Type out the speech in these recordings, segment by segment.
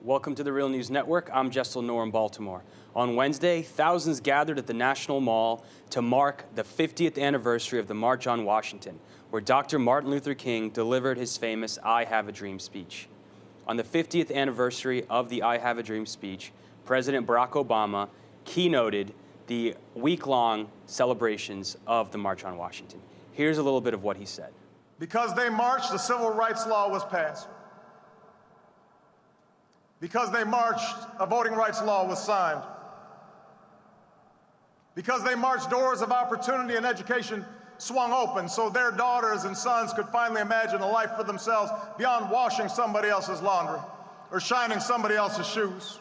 Welcome to the Real News Network. I'm Jessel Noor in Baltimore. On Wednesday, thousands gathered at the National Mall to mark the 50th anniversary of the March on Washington, where Dr. Martin Luther King delivered his famous I Have a Dream speech. On the 50th anniversary of the I Have a Dream speech, President Barack Obama keynoted the week-long celebrations of the March on Washington. Here's a little bit of what he said. Because they marched, the Civil Rights Law was passed. Because they marched, a voting rights law was signed. Because they marched, doors of opportunity and education swung open so their daughters and sons could finally imagine a life for themselves beyond washing somebody else's laundry or shining somebody else's shoes.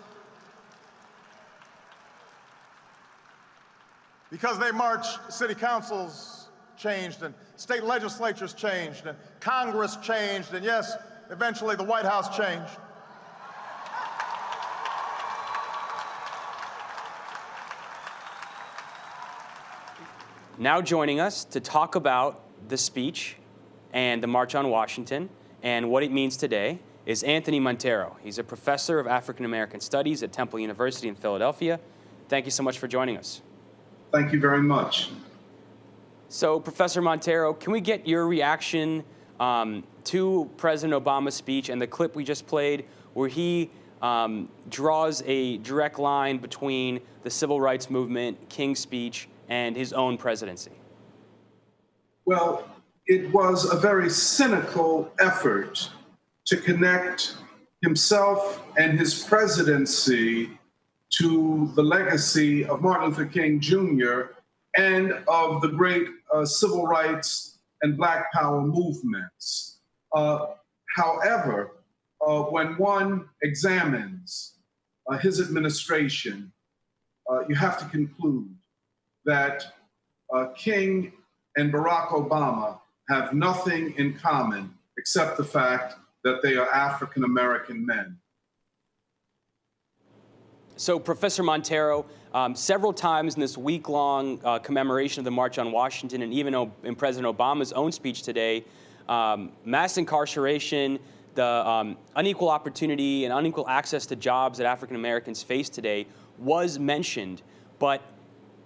Because they marched, city councils changed and state legislatures changed and Congress changed and yes, eventually the White House changed. Now joining us to talk about the speech and the March on Washington and what it means today is Anthony Monteiro. He's a professor of African American Studies at Temple University in Philadelphia. Thank you so much for joining us. Thank you very much. So, Professor Monteiro, can we get your reaction to President Obama's speech and the clip we just played where he draws a direct line between the civil rights movement, King's speech, and his own presidency? Well, it was a very cynical effort to connect himself and his presidency to the legacy of Martin Luther King Jr. and of the great civil rights and Black Power movements. However, when one examines his administration, you have to conclude that King and Barack Obama have nothing in common except the fact that they are African American men. So, Professor Monteiro, several times in this week-long commemoration of the March on Washington, and even in President Obama's own speech today, mass incarceration, the unequal opportunity and unequal access to jobs that African Americans face today was mentioned. But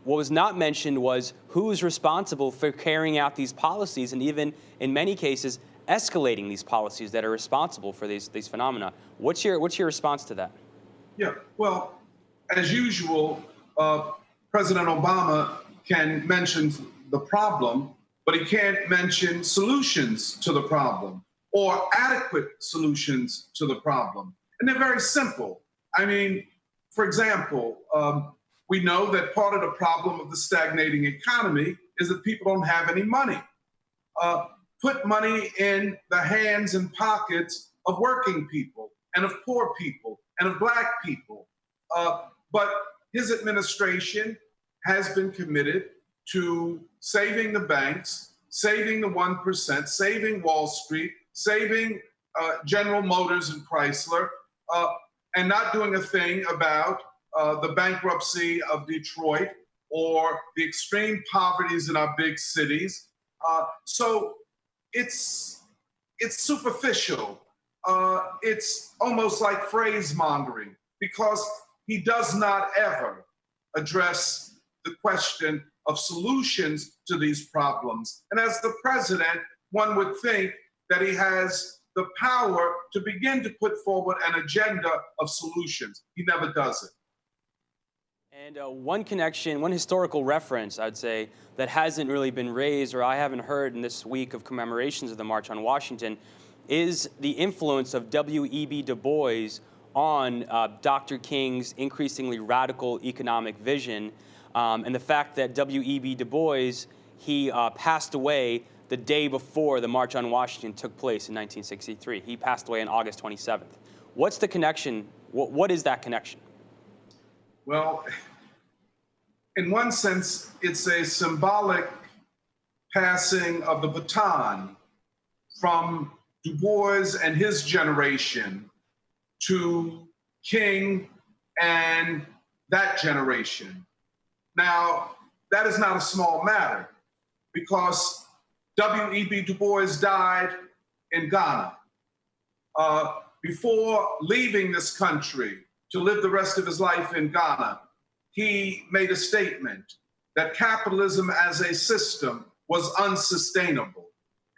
what was not mentioned was who is responsible for carrying out these policies and even, in many cases, escalating these policies that are responsible for these phenomena. What's your response to that? Yeah, well, as usual, President Obama can mention the problem, but he can't mention solutions to the problem or adequate solutions to the problem. And they're very simple. I mean, for example, we know that part of the problem of the stagnating economy is that people don't have any money. Put money in the hands and pockets of working people and of poor people and of Black people. But his administration has been committed to saving the banks, saving the 1%, saving Wall Street, saving General Motors and Chrysler, and not doing a thing about the bankruptcy of Detroit or the extreme poverties in our big cities. So it's superficial. It's almost like phrase mongering because he does not ever address the question of solutions to these problems. And as the president, one would think that he has the power to begin to put forward an agenda of solutions. He never does it. And one connection, one historical reference, I'd say, that hasn't really been raised or I haven't heard in this week of commemorations of the March on Washington is the influence of W.E.B. Du Bois on Dr. King's increasingly radical economic vision and the fact that W.E.B. Du Bois, he passed away the day before the March on Washington took place in 1963. He passed away on August 27th. What's the connection? What is that connection? Well, in one sense, it's a symbolic passing of the baton from Du Bois and his generation to King and that generation. Now, that is not a small matter because W.E.B. Du Bois died in Ghana. before leaving this country to live the rest of his life in Ghana, he made a statement that capitalism as a system was unsustainable,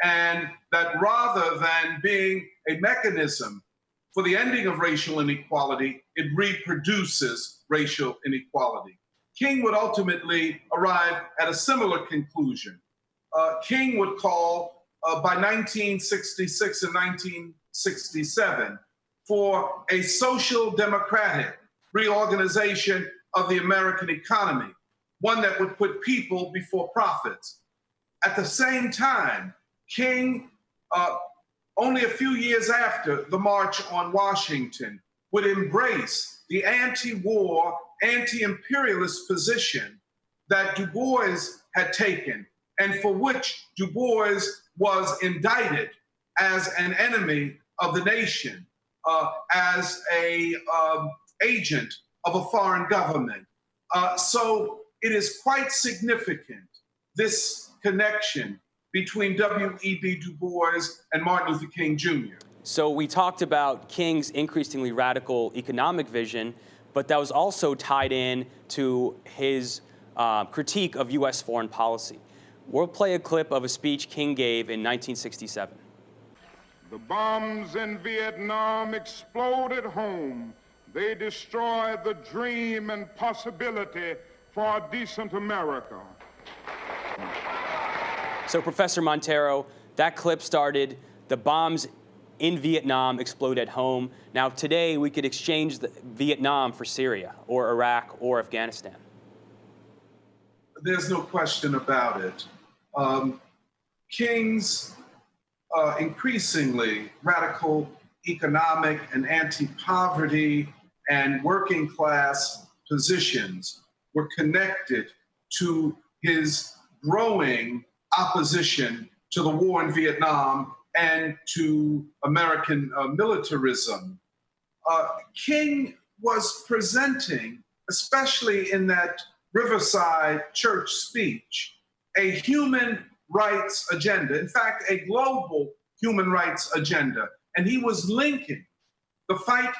and that rather than being a mechanism for the ending of racial inequality, it reproduces racial inequality. King would ultimately arrive at a similar conclusion. King would call, by 1966 and 1967, for a social democratic reorganization of the American economy, one that would put people before profits. At the same time, King, only a few years after the March on Washington, would embrace the anti-war, anti-imperialist position that Du Bois had taken, and for which Du Bois was indicted as an enemy of the nation, as an agent of a foreign government. So it is quite significant, this connection between W.E.B. Du Bois and Martin Luther King Jr. So we talked about King's increasingly radical economic vision, but that was also tied in to his critique of U.S. foreign policy. We'll play a clip of a speech King gave in 1967. The bombs in Vietnam exploded home. They destroyed the dream and possibility for a decent America. So, Professor Monteiro, that clip started, the bombs in Vietnam explode at home. Now, today, we could exchange Vietnam for Syria or Iraq or Afghanistan. There's no question about it. King's increasingly radical economic and anti-poverty and working class positions were connected to his growing opposition to the war in Vietnam and to American militarism. King was presenting, especially in that Riverside Church speech, a human rights agenda, in fact, a global human rights agenda. And he was linking the fight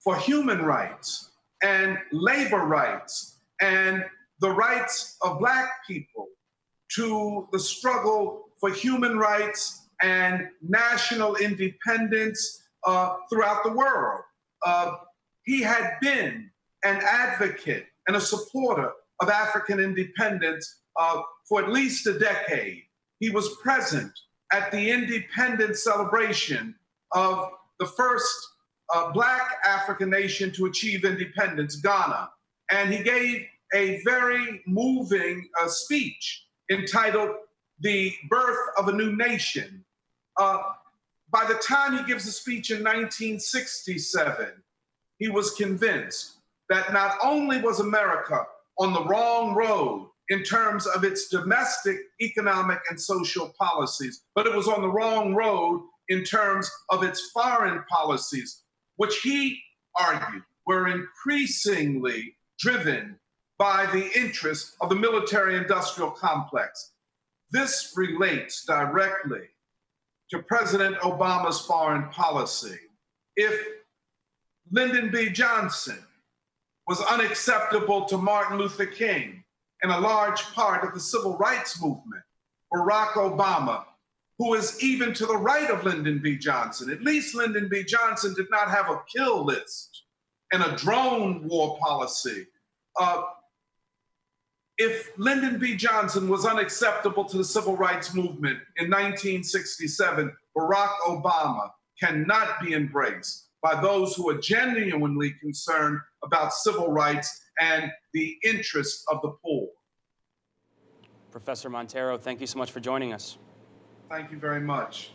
for human rights and labor rights and the rights of Black people to the struggle for human rights and national independence throughout the world. He had been an advocate and a supporter of African independence for at least a decade. He was present at the independence celebration of the first Black African nation to achieve independence, Ghana. And he gave a very moving speech entitled The Birth of a New Nation. By the time he gives the speech in 1967, he was convinced that not only was America on the wrong road in terms of its domestic, economic, and social policies, but it was on the wrong road in terms of its foreign policies, which he argued were increasingly driven by the interests of the military-industrial complex. This relates directly to President Obama's foreign policy. If Lyndon B. Johnson was unacceptable to Martin Luther King and a large part of the civil rights movement, Barack Obama, who is even to the right of Lyndon B. Johnson, at least Lyndon B. Johnson did not have a kill list and a drone war policy. If Lyndon B. Johnson was unacceptable to the civil rights movement in 1967, Barack Obama cannot be embraced by those who are genuinely concerned about civil rights and the interests of the poor. Professor Monteiro, thank you so much for joining us. Thank you very much.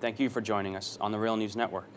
Thank you for joining us on the Real News Network.